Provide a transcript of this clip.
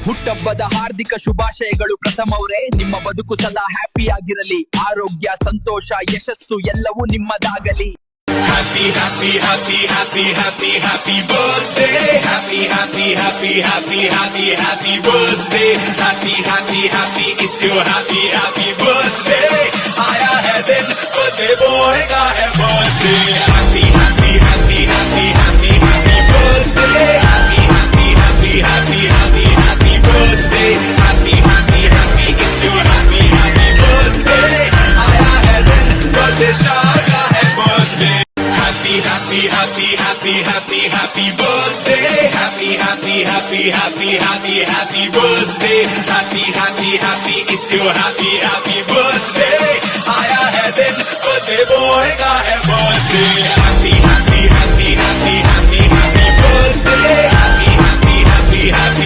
ಹುಟ್ಟಹಬ್ಬದ ಹಾರ್ದಿಕ ಶುಭಾಶಯಗಳು ಪ್ರಥಮವ್ರೆ. ನಿಮ್ಮ ಬದುಕು ಸದಾ ಹ್ಯಾಪಿ ಆಗಿರಲಿ. ಆರೋಗ್ಯ, ಸಂತೋಷ, ಯಶಸ್ಸು ಎಲ್ಲವೂ ನಿಮ್ಮದಾಗಲಿ. Happy, happy, happy, happy, happy, happy birthday. Happy, happy, happy, happy, happy, happy birthday. Happy, happy, happy, it's your happy, happy birthday. आया है दिन birthday boy का है birthday. Happy, happy, happy, happy, happy, happy birthday. Happy, happy, happy, happy, happy, happy birthday. Happy, happy, happy, it's your happy, happy birthday. आया है दिन birthday star का है birthday. Happy, happy, happy, happy, happy, happy birthday. Happy, happy, happy, happy, happy, happy birthday. Happy, happy, happy, it's your happy, happy birthday. आया है दिन birthday boy का है birthday. Happy, happy, happy, happy, happy, happy birthday. Happy, happy, happy, happy.